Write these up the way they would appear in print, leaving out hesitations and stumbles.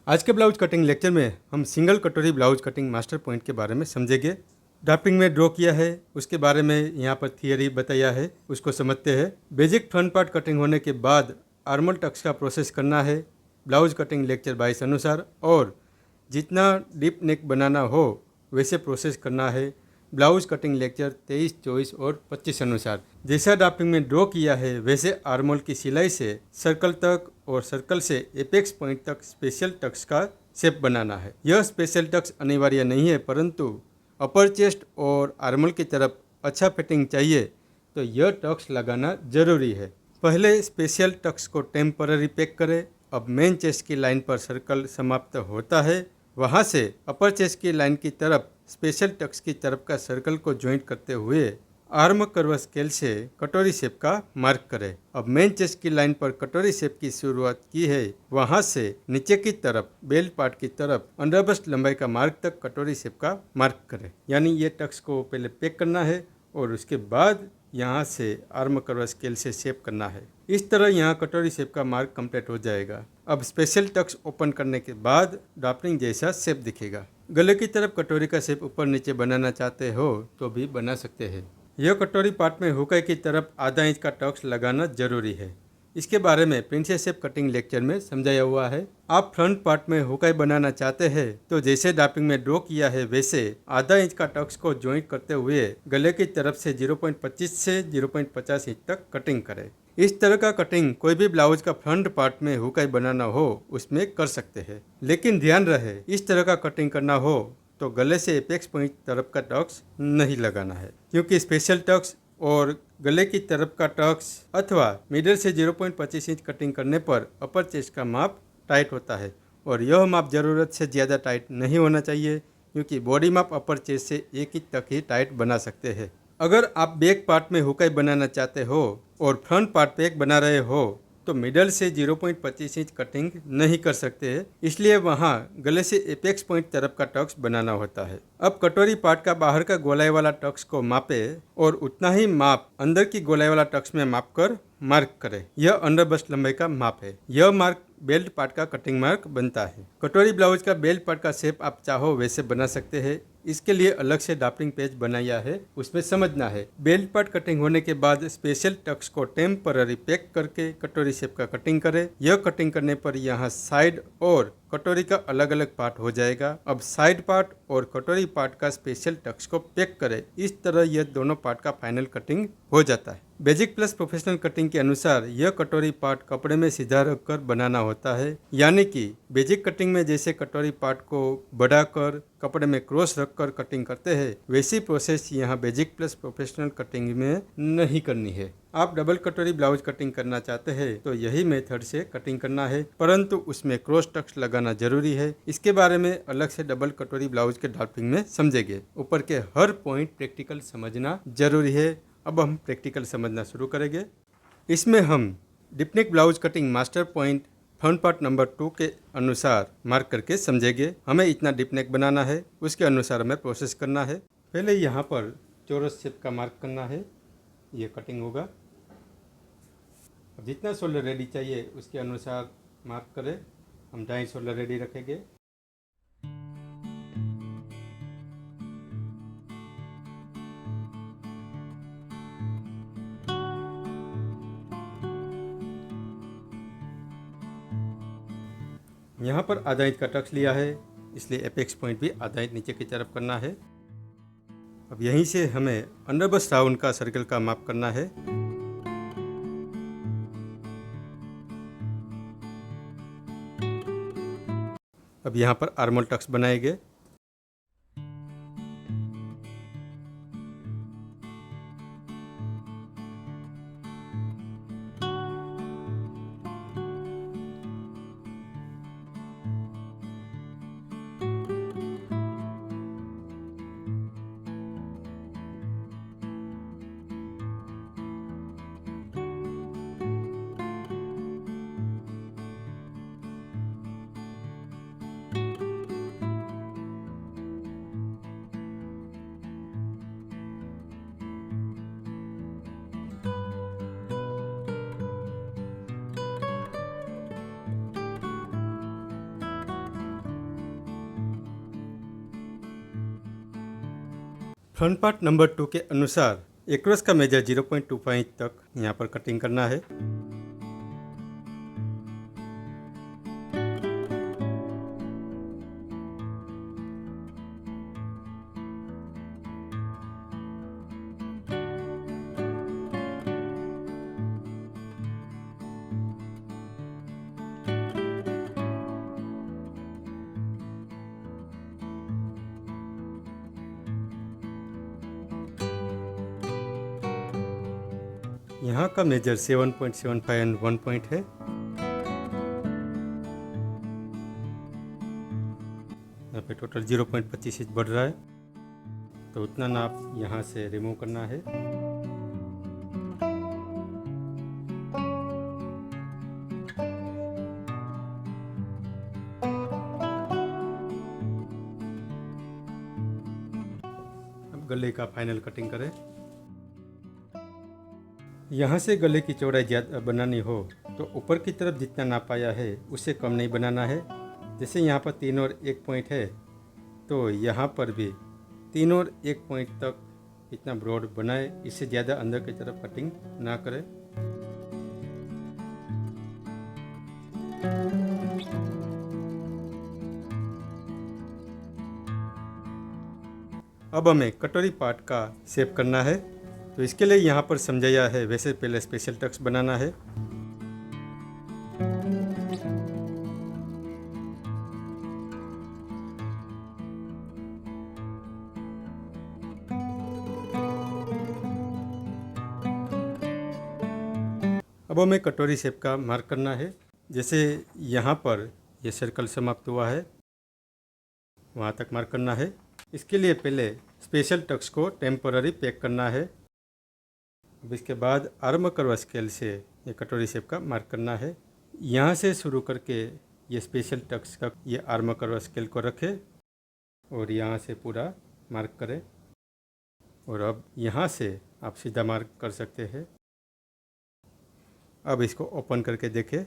आज के blouse cutting lecture में हम सिंगल कटोरी ब्लाउज कटिंग मास्टर पॉइंट के बारे में समझेंगे। ड्राफ्टिंग में ड्रॉ किया है उसके बारे में यहाँ पर थियरी बताया है, उसको समझते हैं। बेसिक फ्रंट पार्ट कटिंग होने के बाद आर्मल टक्स का प्रोसेस करना है ब्लाउज कटिंग लेक्चर 22 अनुसार, और जितना डीप नेक बनाना हो वैसे प्रोसेस करना है ब्लाउज कटिंग लेक्चर 23, 24 और 25 अनुसार। जैसा ड्राफ्टिंग में ड्रॉ किया है वैसे आर्मोल की सिलाई से सर्कल तक और सर्कल से एपेक्स पॉइंट तक स्पेशल टक्स का शेप बनाना है। यह स्पेशल टक्स अनिवार्य नहीं है, परंतु अपर चेस्ट और आर्मोल की तरफ अच्छा फिटिंग चाहिए तो यह टक्स लगाना जरूरी है। पहले स्पेशल टक्स को टेम्पररी पैक करें। अब मेन चेस्ट की लाइन पर सर्कल समाप्त होता है, वहाँ से अपर चेस्ट की लाइन की तरफ स्पेशल टक्स की तरफ का सर्कल को ज्वाइंट करते हुए आर्म कर्व स्केल से कटोरी शेप का मार्क करें। अब मेन चेस्ट की लाइन पर कटोरी शेप की शुरुआत की है, वहां से नीचे की तरफ बेल्ट पार्ट की तरफ अंडर बस्ट लंबाई का मार्क तक कटोरी शेप का मार्क करें। यानी ये टक्स को पहले पैक करना है और उसके बाद यहाँ से आर्म कर्व स्केल से शेप करना है। इस तरह यहाँ कटोरी शेप का मार्क कंप्लीट हो जाएगा। अब स्पेशल टक्स ओपन करने के बाद ड्राफ्टिंग जैसा शेप दिखेगा। गले की तरफ कटोरी का शेप ऊपर नीचे बनाना चाहते हो तो भी बना सकते हैं। यह कटोरी पार्ट में हुकाई की तरफ आधा इंच का टक्स लगाना जरूरी है। इसके बारे में प्रिंसेस शेप कटिंग लेक्चर में समझाया हुआ है। आप फ्रंट पार्ट में हुकाई बनाना चाहते हैं तो जैसे ड्राफ्टिंग में ड्रॉ किया है वैसे आधा इंच का टक्स को ज्वाइंट करते हुए गले की तरफ से 0.25 से 0.50 इंच तक कटिंग करें। इस तरह का कटिंग कोई भी ब्लाउज का फ्रंट पार्ट में हुकाई बनाना हो उसमें कर सकते हैं, लेकिन ध्यान रहे इस तरह का कटिंग करना हो तो गले से एपेक्स पॉइंट तरफ का टक्स नहीं लगाना है, क्योंकि स्पेशल टक्स और गले की तरफ का टक्स अथवा मिडल से 0.25 इंच कटिंग करने पर अपर चेस्ट का माप टाइट होता है, और यह माप ज़रूरत से ज़्यादा टाइट नहीं होना चाहिए, क्योंकि बॉडी माप अपर चेस्ट से 1 इंच तक ही टाइट बना सकते हैं। अगर आप बैक पार्ट में हुकाई बनाना चाहते हो और फ्रंट पार्ट पे एक बना रहे हो तो मिडल से 0.25 इंच कटिंग नहीं कर सकते हैं, इसलिए वहाँ गले से एपेक्स पॉइंट तरफ का टक्स बनाना होता है। अब कटोरी पार्ट का बाहर का गोलाई वाला टक्स को मापे और उतना ही माप अंदर की गोलाई वाला टक्स में माप कर मार्क करें। यह अंडर बस्ट लंबाई का माप है। यह मार्क बेल्ट पार्ट का कटिंग मार्क बनता है। कटोरी ब्लाउज का बेल्ट पार्ट का शेप आप चाहो वैसे बना सकते हैं। इसके लिए अलग से ड्राफ्टिंग पेज बनाया है, उसमें समझना है। बेल्ट पार्ट कटिंग होने के बाद स्पेशल टक्स को टेम्पररी पैक करके कटोरी शेप का कटिंग करें। यह कटिंग करने पर यहाँ साइड और कटोरी का अलग अलग पार्ट हो जाएगा। अब साइड पार्ट और कटोरी पार्ट का स्पेशल टक्स को पैक करें। इस तरह यह दोनों पार्ट का फाइनल कटिंग हो जाता है। बेसिक प्लस प्रोफेशनल कटिंग के अनुसार यह कटोरी पार्ट कपड़े में सीधा रखकर बनाना होता है, यानी कि बेसिक कटिंग में जैसे कटोरी पार्ट को बढ़ाकर कपड़े में क्रॉस रखकर कटिंग करते हैं, वैसी प्रोसेस यहाँ बेसिक प्लस प्रोफेशनल कटिंग में नहीं करनी है। आप डबल कटोरी ब्लाउज कटिंग करना चाहते हैं तो यही मेथड से कटिंग करना है, परंतु उसमें क्रॉस टक्स लगाना जरूरी है। इसके बारे में अलग से डबल कटोरी ब्लाउज के ड्राफ्टिंग में समझेंगे। ऊपर के हर पॉइंट प्रैक्टिकल समझना जरूरी है। अब हम प्रैक्टिकल समझना शुरू करेंगे। इसमें हम deep neck blouse cutting master point front part number 2 के अनुसार मार्क करके समझेंगे। हमें इतना डिपनेक बनाना है, उसके अनुसार हमें प्रोसेस करना है। पहले यहाँ पर चौरस शेप का मार्क करना है, ये कटिंग होगा। अब जितना शोल्डर रेडी चाहिए उसके अनुसार मार्क करें। हम 2.5 शोल्डर रेडी रखेंगे। यहाँ पर आधा इंच का टक्स लिया है, इसलिए एपेक्स पॉइंट भी आधा इंच नीचे की तरफ करना है। अब यहीं से हमें अंडर बस्ट राउंड का सर्कल का माप करना है। अब यहाँ पर आर्मोल टक्स बनाएंगे। फ्रंट पार्ट नंबर 2 के अनुसार एक्रोस का मेजर 0.25 तक यहाँ पर कटिंग करना है। यहाँ का मेजर 7.75 एंड 1 पॉइंट है। यहाँ पे टोटल 0.25 इंच बढ़ रहा है, तो उतना नाप यहाँ से रिमूव करना है। अब गले का फाइनल कटिंग करें। यहाँ से गले की चौड़ाई ज़्यादा बनानी हो तो ऊपर की तरफ जितना नाप आया है उससे कम नहीं बनाना है। जैसे यहाँ पर 3 और 1 पॉइंट है, तो यहाँ पर भी 3 और 1 पॉइंट तक इतना ब्रॉड बनाए, इससे ज़्यादा अंदर की तरफ कटिंग ना करें। अब हमें कटोरी पार्ट का शेप करना है, तो इसके लिए यहाँ पर समझाया है वैसे पहले स्पेशल टक्स बनाना है। अब हमें कटोरी शेप का मार्क करना है। जैसे यहाँ पर ये सर्कल समाप्त हुआ है, वहाँ तक मार्क करना है। इसके लिए पहले स्पेशल टक्स को टेम्पररी पैक करना है। अब इसके बाद आर्म कर्व स्केल से ये कटोरी शेप का मार्क करना है। यहाँ से शुरू करके ये स्पेशल टक्स तक ये आर्म कर्व स्केल को रखें और यहाँ से पूरा मार्क करें। और अब यहाँ से आप सीधा मार्क कर सकते हैं। अब इसको ओपन करके देखें।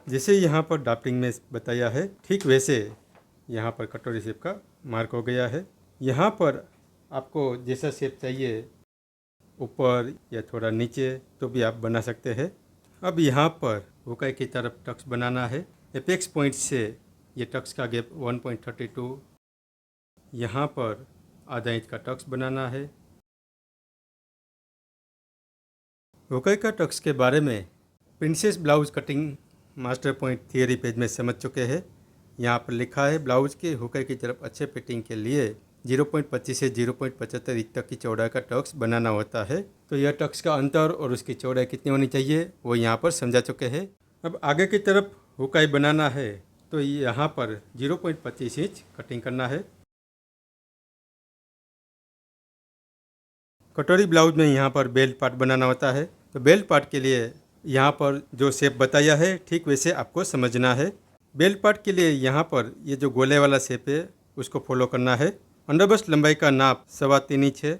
जैसे यहाँ पर ड्राफ्टिंग में बताया है, ठीक वैसे यहाँ पर कटोरी शेप का मार्क हो गया है। यहाँ पर आपको जैसा शेप चाहिए, ऊपर या थोड़ा नीचे, तो भी आप बना सकते हैं। अब यहाँ पर हुकाई की तरफ टक्स बनाना है। एपेक्स पॉइंट से ये टक्स का गैप 1.32, यहाँ पर आधा इंच का टक्स बनाना है। हुकाई का टक्स के बारे में princess blouse cutting master point theory page में समझ चुके हैं। यहाँ पर लिखा है ब्लाउज के हुकाई की तरफ अच्छे फिटिंग के लिए 0.25 से 0.75 इंच तक की चौड़ाई का टक्स बनाना होता है। तो यह टक्स का अंतर और उसकी चौड़ाई कितनी होनी चाहिए वो यहाँ पर समझा चुके हैं। अब आगे की तरफ हुकाई बनाना है, तो यहाँ पर 0.25 इंच कटिंग करना है। कटोरी ब्लाउज में यहाँ पर बेल्ट पार्ट बनाना होता है, तो बेल्ट पार्ट के लिए यहाँ पर जो शेप बताया है ठीक वैसे आपको समझना है। बेल्ट पार्ट के लिए यहाँ पर ये जो गोले वाला शेप है उसको फॉलो करना है। अंडरबस्ट लंबाई का नाप 3.25 इंच है,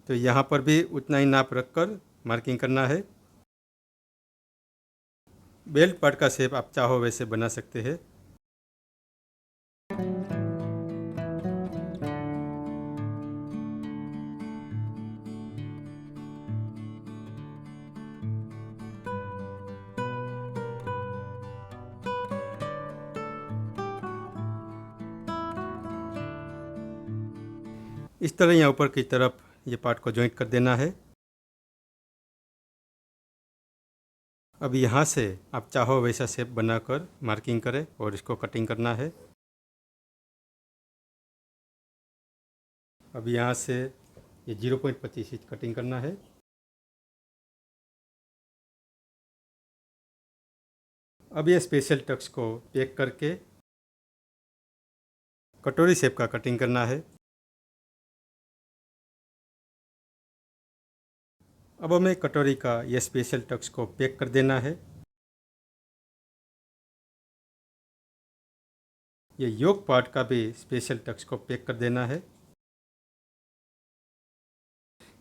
तो यहाँ पर भी उतना ही नाप रखकर मार्किंग करना है। बेल्ट पार्ट का शेप आप चाहो वैसे बना सकते हैं। इस तरह यहाँ ऊपर की तरफ ये पार्ट को जॉइंट कर देना है। अब यहाँ से आप चाहो वैसा शेप बनाकर मार्किंग करें और इसको कटिंग करना है। अब यहाँ से ये 0.25 इंच कटिंग करना है। अब ये स्पेशल टक्स को पैक करके कटोरी शेप का कटिंग करना है। अब हमें कटोरी का ये स्पेशल टक्स को पैक कर देना है। ये योक पार्ट का भी स्पेशल टक्स को पैक कर देना है।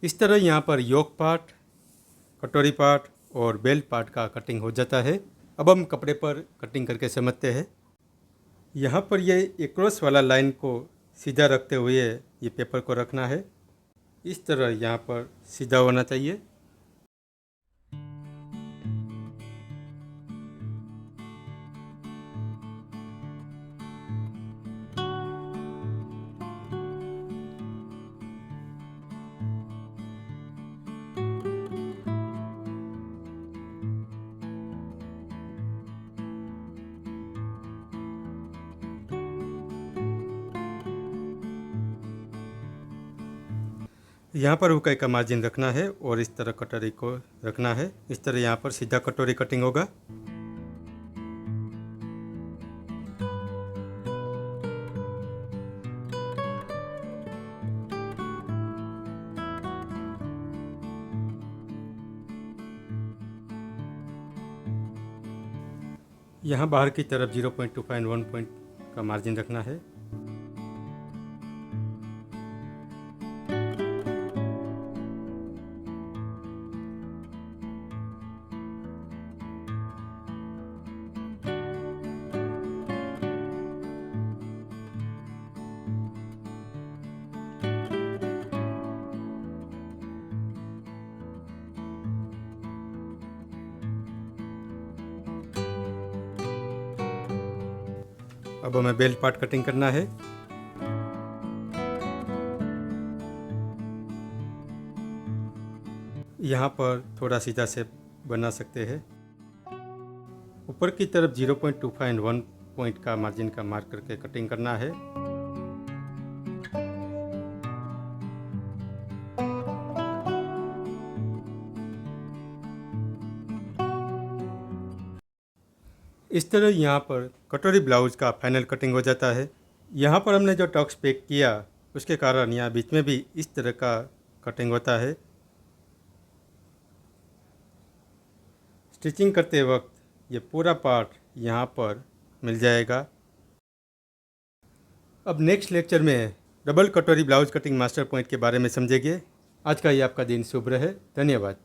इस तरह यहाँ पर योक पार्ट, कटोरी पार्ट और बेल्ट पार्ट का कटिंग हो जाता है। अब हम कपड़े पर कटिंग करके समझते हैं। यहाँ पर ये एक्रॉस वाला लाइन को सीधा रखते हुए ये पेपर को रखना है। इस तरह यहाँ पर सीधा होना चाहिए। यहाँ पर हुक का मार्जिन रखना है और इस तरह कटोरी को रखना है। इस तरह यहाँ पर सीधा कटोरी कटिंग होगा। यहाँ बाहर की तरफ 0.25 एंड 1 पॉइंट का मार्जिन रखना है। अब हमें बेल्ट पार्ट कटिंग करना है। यहाँ पर थोड़ा सीधा शेप बना सकते हैं। ऊपर की तरफ 0.25 एंड 1 पॉइंट का मार्जिन का मार्क करके कटिंग करना है। इस तरह यहाँ पर कटोरी ब्लाउज का फाइनल कटिंग हो जाता है। यहाँ पर हमने जो टक्स पैक किया उसके कारण यहाँ बीच में भी इस तरह का कटिंग होता है। स्टिचिंग करते वक्त ये पूरा पार्ट यहाँ पर मिल जाएगा। अब नेक्स्ट लेक्चर में डबल कटोरी ब्लाउज कटिंग मास्टर पॉइंट के बारे में समझेंगे। आज का ये आपका दिन शुभ रहे। धन्यवाद।